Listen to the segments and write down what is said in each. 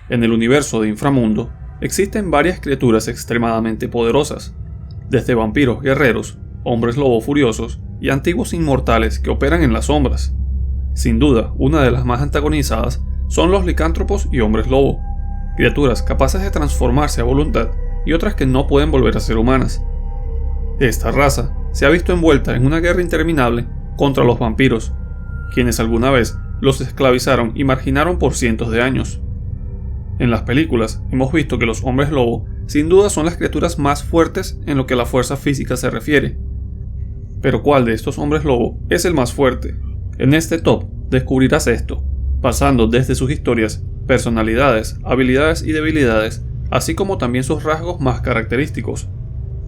En el universo de Inframundo existen varias criaturas extremadamente poderosas, desde vampiros guerreros, hombres lobo furiosos y antiguos inmortales que operan en las sombras. Sin duda, una de las más antagonizadas son los licántropos y hombres lobo, criaturas capaces de transformarse a voluntad y otras que no pueden volver a ser humanas. Esta raza se ha visto envuelta en una guerra interminable contra los vampiros, quienes alguna vez los esclavizaron y marginaron por cientos de años. En las películas hemos visto que los hombres lobo sin duda son las criaturas más fuertes en lo que a la fuerza física se refiere. Pero ¿cuál de estos hombres lobo es el más fuerte? En este top descubrirás esto, pasando desde sus historias, personalidades, habilidades y debilidades, así como también sus rasgos más característicos.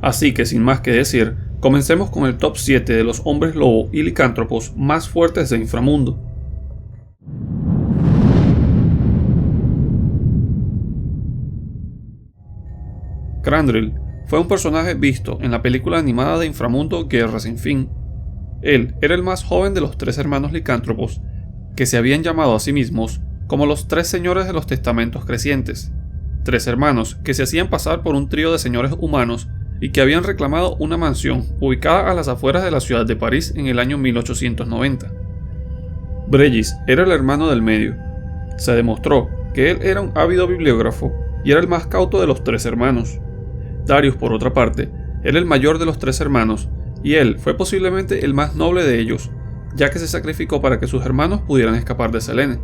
Así que sin más que decir, comencemos con el top 7 de los hombres lobo y licántropos más fuertes de Inframundo. Crandrill fue un personaje visto en la película animada de Inframundo Guerra Sin Fin. Él era el más joven de los 3 hermanos licántropos, que se habían llamado a sí mismos como los 3 señores de los testamentos crecientes, 3 hermanos que se hacían pasar por un trío de señores humanos y que habían reclamado una mansión ubicada a las afueras de la ciudad de París en el año 1890. Brejis era el hermano del medio. Se demostró que él era un ávido bibliógrafo y era el más cauto de los 3 hermanos. Darius, por otra parte, era el mayor de los 3 hermanos, y él fue posiblemente el más noble de ellos, ya que se sacrificó para que sus hermanos pudieran escapar de Selene.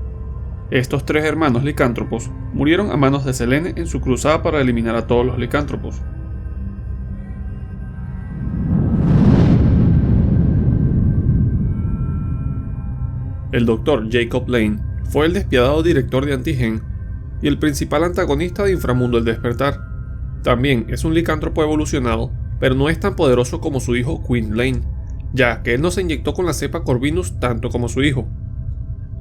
Estos 3 hermanos licántropos murieron a manos de Selene en su cruzada para eliminar a todos los licántropos. El Dr. Jacob Lane fue el despiadado director de Antigen y el principal antagonista de Inframundo El Despertar. También es un licántropo evolucionado, pero no es tan poderoso como su hijo Quinn Lane, ya que él no se inyectó con la cepa Corvinus tanto como su hijo.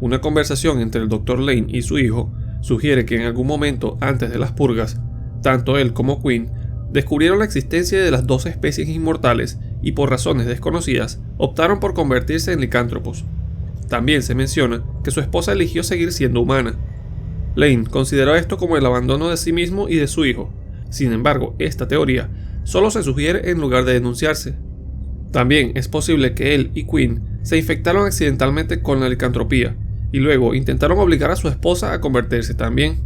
Una conversación entre el Dr. Lane y su hijo sugiere que en algún momento antes de las purgas, tanto él como Quinn descubrieron la existencia de las 2 especies inmortales y por razones desconocidas optaron por convertirse en licántropos. También se menciona que su esposa eligió seguir siendo humana. Lane consideró esto como el abandono de sí mismo y de su hijo. Sin embargo, esta teoría solo se sugiere en lugar de denunciarse. También es posible que él y Quinn se infectaron accidentalmente con la licantropía y luego intentaron obligar a su esposa a convertirse también.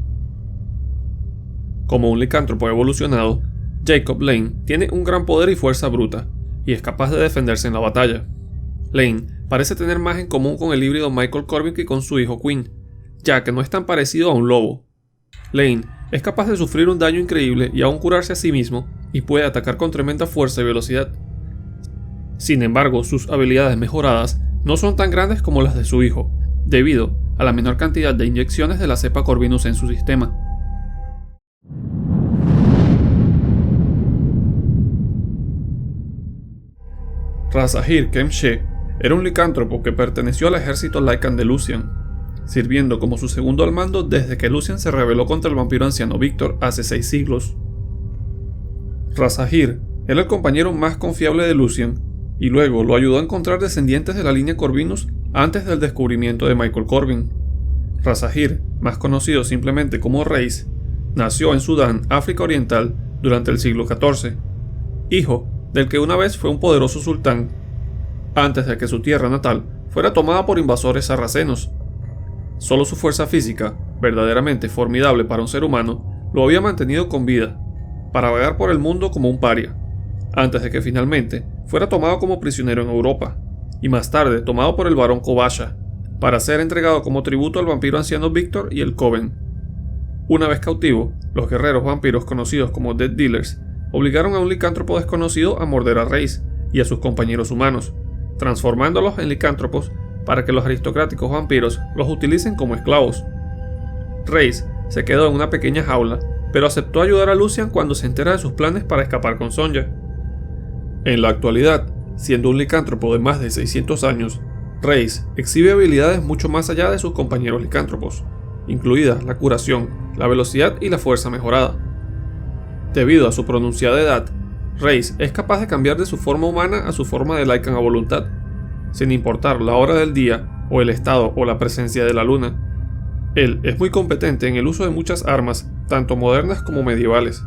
Como un licántropo evolucionado, Jacob Lane tiene un gran poder y fuerza bruta, y es capaz de defenderse en la batalla. Lane parece tener más en común con el híbrido Michael Corbin que con su hijo Quinn, ya que no es tan parecido a un lobo. Lane es capaz de sufrir un daño increíble y aún curarse a sí mismo, y puede atacar con tremenda fuerza y velocidad. Sin embargo, sus habilidades mejoradas no son tan grandes como las de su hijo, debido a la menor cantidad de inyecciones de la cepa Corvinus en su sistema. Razahir Khemshe era un licántropo que perteneció al ejército Lycan de Lucian, sirviendo como su segundo al mando desde que Lucian se rebeló contra el vampiro anciano Victor hace 6 siglos. Razahir era el compañero más confiable de Lucian, y luego lo ayudó a encontrar descendientes de la línea Corvinus antes del descubrimiento de Michael Corbin. Razahir, más conocido simplemente como Reis, nació en Sudán, África Oriental, durante el siglo XIV, hijo del que una vez fue un poderoso sultán, antes de que su tierra natal fuera tomada por invasores sarracenos. Solo su fuerza física, verdaderamente formidable para un ser humano, lo había mantenido con vida, para vagar por el mundo como un paria, antes de que finalmente fuera tomado como prisionero en Europa, y más tarde tomado por el barón Kobasha, para ser entregado como tributo al vampiro anciano Victor y el Coven. Una vez cautivo, los guerreros vampiros conocidos como Death Dealers obligaron a un licántropo desconocido a morder a Reis y a sus compañeros humanos, transformándolos en licántropos para que los aristocráticos vampiros los utilicen como esclavos. Reis se quedó en una pequeña jaula, pero aceptó ayudar a Lucian cuando se entera de sus planes para escapar con Sonja. En la actualidad, siendo un licántropo de más de 600 años, Reis exhibe habilidades mucho más allá de sus compañeros licántropos, incluidas la curación, la velocidad y la fuerza mejorada. Debido a su pronunciada edad, Reis es capaz de cambiar de su forma humana a su forma de Lycan a voluntad, sin importar la hora del día o el estado o la presencia de la luna. Él es muy competente en el uso de muchas armas, tanto modernas como medievales.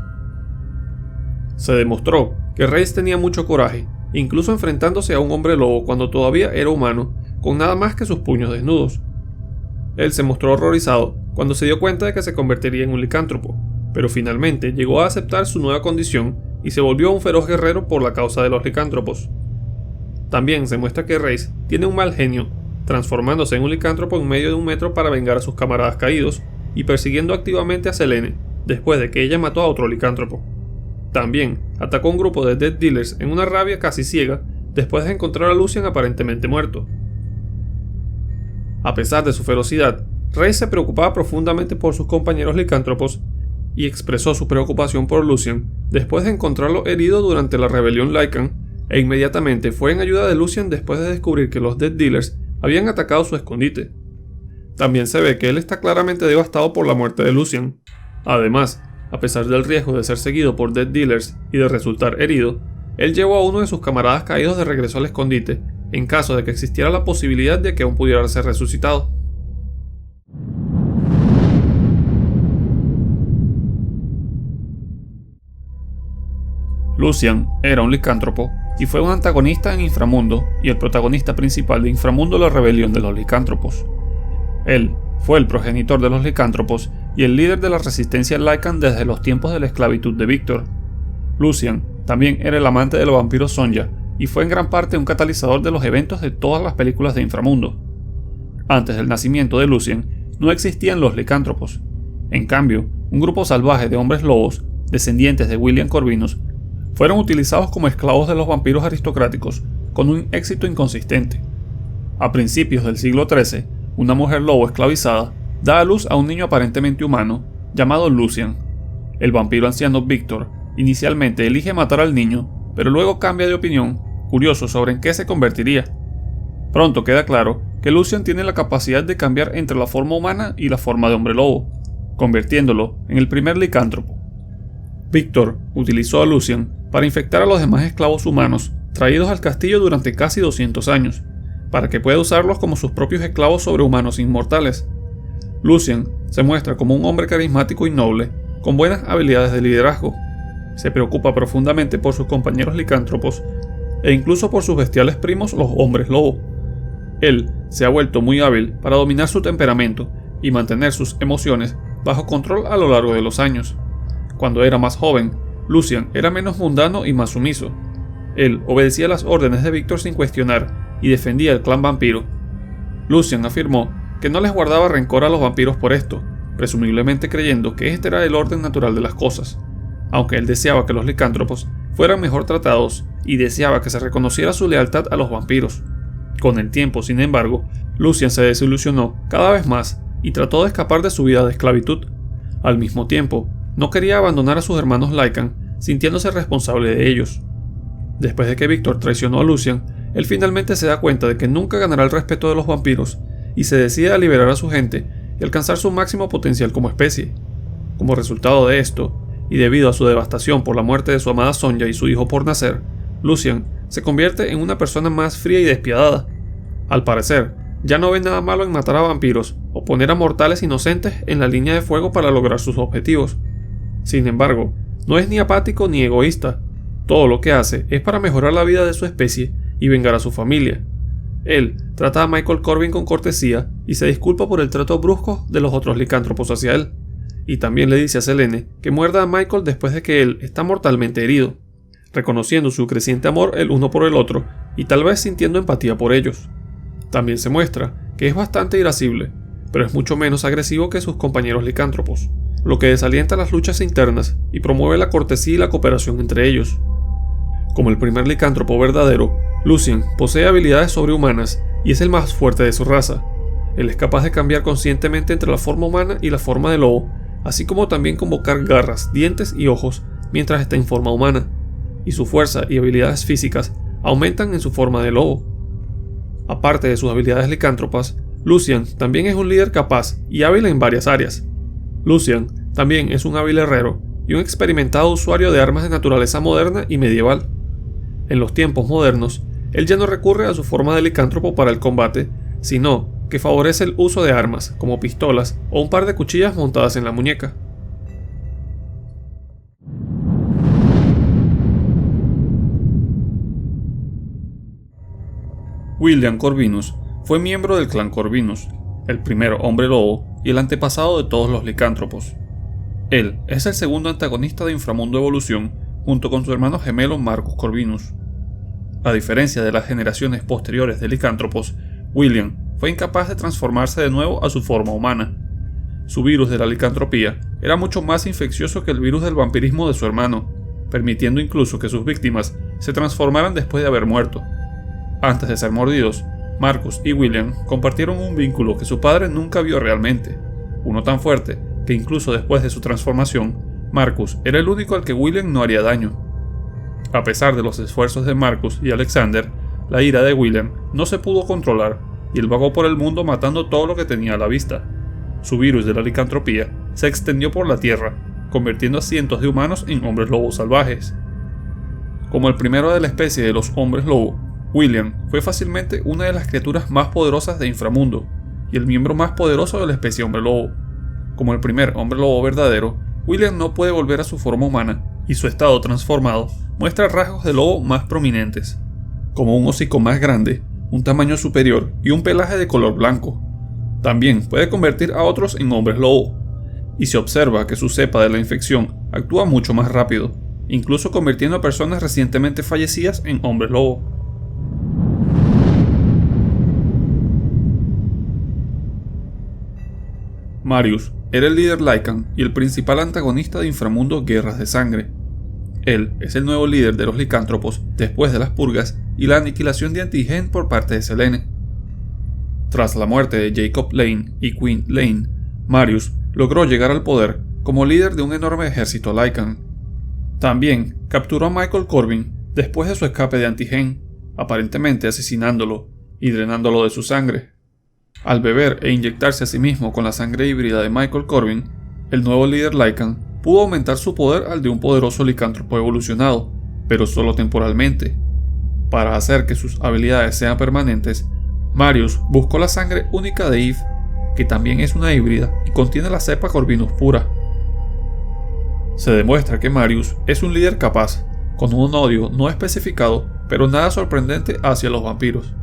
Se demostró que Reis tenía mucho coraje, incluso enfrentándose a un hombre lobo cuando todavía era humano, con nada más que sus puños desnudos. Él se mostró horrorizado cuando se dio cuenta de que se convertiría en un licántropo, pero finalmente llegó a aceptar su nueva condición y se volvió un feroz guerrero por la causa de los licántropos. También se muestra que Reis tiene un mal genio, transformándose en un licántropo en medio de un metro para vengar a sus camaradas caídos y persiguiendo activamente a Selene después de que ella mató a otro licántropo. También atacó a un grupo de Death Dealers en una rabia casi ciega después de encontrar a Lucian aparentemente muerto. A pesar de su ferocidad, Reis se preocupaba profundamente por sus compañeros licántropos y expresó su preocupación por Lucian después de encontrarlo herido durante la rebelión Lycan, e inmediatamente fue en ayuda de Lucian después de descubrir que los Death Dealers habían atacado su escondite. También se ve que él está claramente devastado por la muerte de Lucian. Además, a pesar del riesgo de ser seguido por Death Dealers y de resultar herido, él llevó a uno de sus camaradas caídos de regreso al escondite, en caso de que existiera la posibilidad de que aún pudiera ser resucitado. Lucian era un licántropo y fue un antagonista en Inframundo y el protagonista principal de Inframundo, la rebelión de los licántropos. Él fue el progenitor de los licántropos y el líder de la resistencia Lycan desde los tiempos de la esclavitud de Victor. Lucian también era el amante del vampiro Sonja y fue en gran parte un catalizador de los eventos de todas las películas de Inframundo. Antes del nacimiento de Lucian no existían los licántropos. En cambio, un grupo salvaje de hombres lobos, descendientes de William Corvinus, fueron utilizados como esclavos de los vampiros aristocráticos con un éxito inconsistente. A principios del siglo XIII, una mujer lobo esclavizada da a luz a un niño aparentemente humano llamado Lucian. El vampiro anciano Victor inicialmente elige matar al niño, pero luego cambia de opinión, curioso sobre en qué se convertiría. Pronto queda claro que Lucian tiene la capacidad de cambiar entre la forma humana y la forma de hombre lobo, convirtiéndolo en el primer licántropo. Victor utilizó a Lucian para infectar a los demás esclavos humanos traídos al castillo durante casi 200 años, para que pueda usarlos como sus propios esclavos sobrehumanos inmortales. Lucian se muestra como un hombre carismático y noble, con buenas habilidades de liderazgo. Se preocupa profundamente por sus compañeros licántropos e incluso por sus bestiales primos, los hombres lobo. Él se ha vuelto muy hábil para dominar su temperamento y mantener sus emociones bajo control a lo largo de los años. Cuando era más joven, Lucian era menos mundano y más sumiso. Él obedecía las órdenes de Victor sin cuestionar y defendía el clan vampiro. Lucian afirmó que no les guardaba rencor a los vampiros por esto, presumiblemente creyendo que este era el orden natural de las cosas, aunque él deseaba que los licántropos fueran mejor tratados y deseaba que se reconociera su lealtad a los vampiros. Con el tiempo, sin embargo, Lucian se desilusionó cada vez más y trató de escapar de su vida de esclavitud. Al mismo tiempo, no quería abandonar a sus hermanos Lycan, sintiéndose responsable de ellos. Después de que Victor traicionó a Lucian, él finalmente se da cuenta de que nunca ganará el respeto de los vampiros y se decide a liberar a su gente y alcanzar su máximo potencial como especie. Como resultado de esto, y debido a su devastación por la muerte de su amada Sonja y su hijo por nacer, Lucian se convierte en una persona más fría y despiadada. Al parecer, ya no ve nada malo en matar a vampiros o poner a mortales inocentes en la línea de fuego para lograr sus objetivos. Sin embargo, no es ni apático ni egoísta. Todo lo que hace es para mejorar la vida de su especie y vengar a su familia. Él trata a Michael Corbin con cortesía y se disculpa por el trato brusco de los otros licántropos hacia él. Y también le dice a Selene que muerda a Michael después de que él está mortalmente herido, reconociendo su creciente amor el uno por el otro y tal vez sintiendo empatía por ellos. También se muestra que es bastante irascible, pero es mucho menos agresivo que sus compañeros licántropos, lo que desalienta las luchas internas y promueve la cortesía y la cooperación entre ellos. Como el primer licántropo verdadero, Lucian posee habilidades sobrehumanas y es el más fuerte de su raza. Él es capaz de cambiar conscientemente entre la forma humana y la forma de lobo, así como también convocar garras, dientes y ojos mientras está en forma humana, y su fuerza y habilidades físicas aumentan en su forma de lobo. Aparte de sus habilidades licántropas, Lucian también es un líder capaz y hábil en varias áreas. Lucian también es un hábil herrero y un experimentado usuario de armas de naturaleza moderna y medieval. En los tiempos modernos, él ya no recurre a su forma de licántropo para el combate, sino que favorece el uso de armas, como pistolas o un par de cuchillas montadas en la muñeca. William Corvinus fue miembro del clan Corvinus, el primer hombre lobo y el antepasado de todos los licántropos. Él es el segundo antagonista de Inframundo Evolución, junto con su hermano gemelo Marcus Corvinus. A diferencia de las generaciones posteriores de licántropos, William fue incapaz de transformarse de nuevo a su forma humana. Su virus de la licantropía era mucho más infeccioso que el virus del vampirismo de su hermano, permitiendo incluso que sus víctimas se transformaran después de haber muerto. Antes de ser mordidos, Marcus y William compartieron un vínculo que su padre nunca vio realmente, uno tan fuerte que incluso después de su transformación, Marcus era el único al que William no haría daño. A pesar de los esfuerzos de Marcus y Alexander, la ira de William no se pudo controlar y él vagó por el mundo matando todo lo que tenía a la vista. Su virus de la licantropía se extendió por la tierra, convirtiendo a cientos de humanos en hombres lobos salvajes. Como el primero de la especie de los hombres lobo, William fue fácilmente una de las criaturas más poderosas de Inframundo y el miembro más poderoso de la especie hombre lobo. Como el primer hombre lobo verdadero, William no puede volver a su forma humana y su estado transformado muestra rasgos de lobo más prominentes, como un hocico más grande, un tamaño superior y un pelaje de color blanco. También puede convertir a otros en hombres lobo, y se observa que su cepa de la infección actúa mucho más rápido, incluso convirtiendo a personas recientemente fallecidas en hombres lobo. Marius era el líder Lycan y el principal antagonista de Inframundo Guerras de Sangre. Él es el nuevo líder de los licántropos después de las purgas y la aniquilación de Antigen por parte de Selene. Tras la muerte de Jacob Lane y Queen Lane, Marius logró llegar al poder como líder de un enorme ejército Lycan. También capturó a Michael Corbin después de su escape de Antigen, aparentemente asesinándolo y drenándolo de su sangre. Al beber e inyectarse a sí mismo con la sangre híbrida de Michael Corbin, el nuevo líder Lycan pudo aumentar su poder al de un poderoso licántropo evolucionado, pero solo temporalmente. Para hacer que sus habilidades sean permanentes, Marius buscó la sangre única de Eve, que también es una híbrida y contiene la cepa Corvinus pura. Se demuestra que Marius es un líder capaz, con un odio no especificado, pero nada sorprendente hacia los vampiros.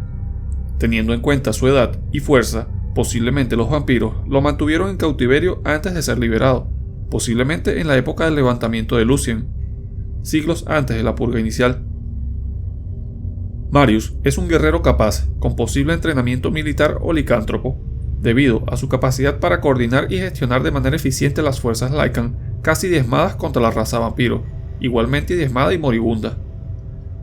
Teniendo en cuenta su edad y fuerza, posiblemente los vampiros lo mantuvieron en cautiverio antes de ser liberado, posiblemente en la época del levantamiento de Lucien, siglos antes de la purga inicial. Marius es un guerrero capaz, con posible entrenamiento militar o licántropo, debido a su capacidad para coordinar y gestionar de manera eficiente las fuerzas Lycan casi diezmadas contra la raza vampiro, igualmente diezmada y moribunda.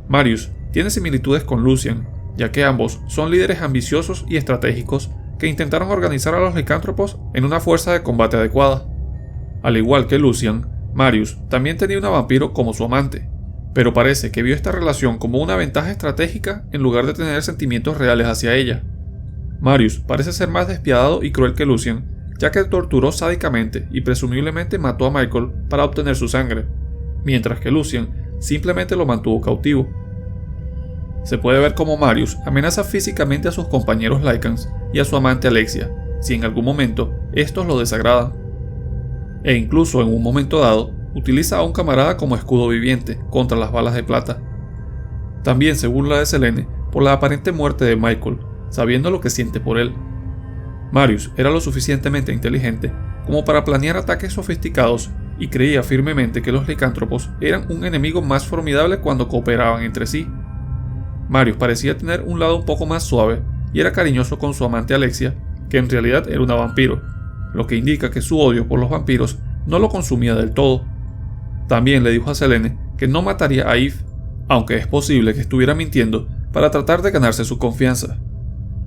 Marius tiene similitudes con Lucien, ya que ambos son líderes ambiciosos y estratégicos que intentaron organizar a los licántropos en una fuerza de combate adecuada. Al igual que Lucien, Marius también tenía una vampiro como su amante, pero parece que vio esta relación como una ventaja estratégica en lugar de tener sentimientos reales hacia ella. Marius parece ser más despiadado y cruel que Lucien, ya que torturó sádicamente y presumiblemente mató a Michael para obtener su sangre, mientras que Lucien simplemente lo mantuvo cautivo. Se puede ver cómo Marius amenaza físicamente a sus compañeros Lycans y a su amante Alexia, si en algún momento estos lo desagradan. E incluso en un momento dado, utiliza a un camarada como escudo viviente contra las balas de plata. También se burla de Selene por la aparente muerte de Michael, sabiendo lo que siente por él. Marius era lo suficientemente inteligente como para planear ataques sofisticados y creía firmemente que los licántropos eran un enemigo más formidable cuando cooperaban entre sí. Marius parecía tener un lado un poco más suave y era cariñoso con su amante Alexia, que en realidad era una vampiro, lo que indica que su odio por los vampiros no lo consumía del todo. También le dijo a Selene que no mataría a Eve, aunque es posible que estuviera mintiendo para tratar de ganarse su confianza.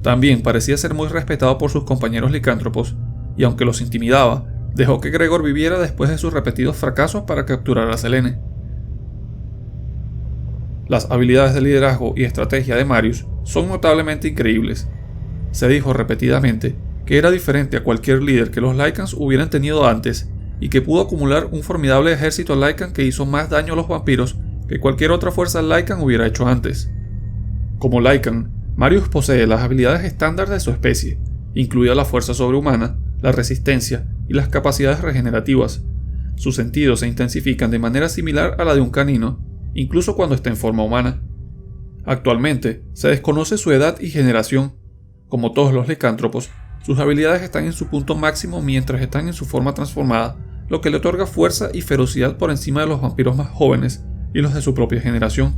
También parecía ser muy respetado por sus compañeros licántropos, y aunque los intimidaba, dejó que Gregor viviera después de sus repetidos fracasos para capturar a Selene. Las habilidades de liderazgo y estrategia de Marius son notablemente increíbles. Se dijo repetidamente que era diferente a cualquier líder que los Lycans hubieran tenido antes y que pudo acumular un formidable ejército Lycan que hizo más daño a los vampiros que cualquier otra fuerza Lycan hubiera hecho antes. Como Lycan, Marius posee las habilidades estándar de su especie incluida la fuerza sobrehumana, la resistencia y las capacidades regenerativas. Sus sentidos se intensifican de manera similar a la de un canino, incluso cuando está en forma humana. Actualmente, se desconoce su edad y generación. Como todos los licántropos, sus habilidades están en su punto máximo mientras están en su forma transformada, lo que le otorga fuerza y ferocidad por encima de los vampiros más jóvenes y los de su propia generación.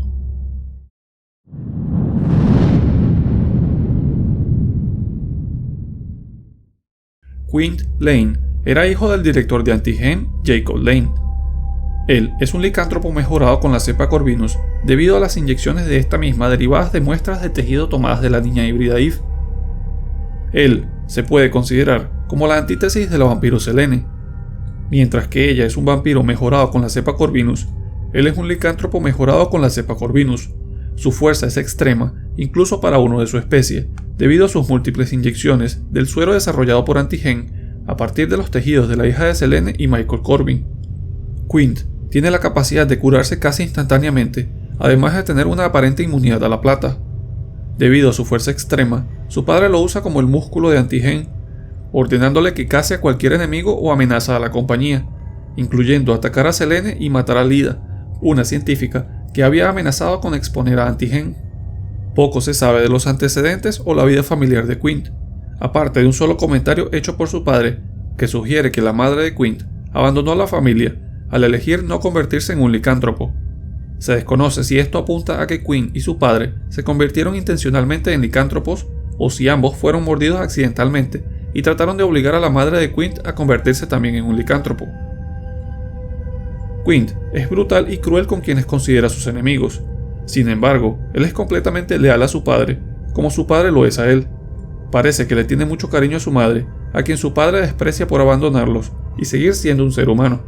Quint Lane era hijo del director de Antigen, Jacob Lane. Él es un licántropo mejorado con la cepa Corvinus debido a las inyecciones de esta misma derivadas de muestras de tejido tomadas de la niña híbrida Eve. Él se puede considerar como la antítesis de la vampiro Selene. Mientras que ella es un vampiro mejorado con la cepa Corvinus, él es un licántropo mejorado con la cepa Corvinus. Su fuerza es extrema, incluso para uno de su especie, debido a sus múltiples inyecciones del suero desarrollado por Antigen a partir de los tejidos de la hija de Selene y Michael Corbin. Quint tiene la capacidad de curarse casi instantáneamente, además de tener una aparente inmunidad a la plata. Debido a su fuerza extrema, su padre lo usa como el músculo de Antigen, ordenándole que case a cualquier enemigo o amenaza a la compañía, incluyendo atacar a Selene y matar a Lida, una científica que había amenazado con exponer a Antigen. Poco se sabe de los antecedentes o la vida familiar de Quint, aparte de un solo comentario hecho por su padre, que sugiere que la madre de Quint abandonó a la familia al elegir no convertirse en un licántropo. Se desconoce si esto apunta a que Quint y su padre se convirtieron intencionalmente en licántropos o si ambos fueron mordidos accidentalmente y trataron de obligar a la madre de Quint a convertirse también en un licántropo. Quint es brutal y cruel con quienes considera sus enemigos. Sin embargo, él es completamente leal a su padre, como su padre lo es a él. Parece que le tiene mucho cariño a su madre, a quien su padre desprecia por abandonarlos y seguir siendo un ser humano.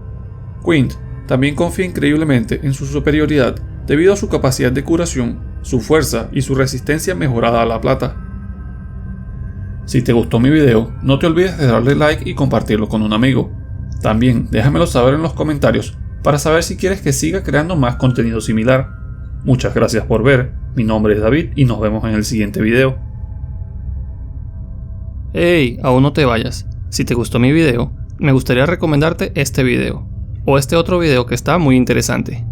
Quint también confía increíblemente en su superioridad debido a su capacidad de curación, su fuerza y su resistencia mejorada a la plata. Si te gustó mi video, no te olvides de darle like y compartirlo con un amigo. También déjamelo saber en los comentarios para saber si quieres que siga creando más contenido similar. Muchas gracias por ver, mi nombre es David y nos vemos en el siguiente video. Hey, aún no te vayas. Si te gustó mi video, me gustaría recomendarte este video, o este otro video que está muy interesante.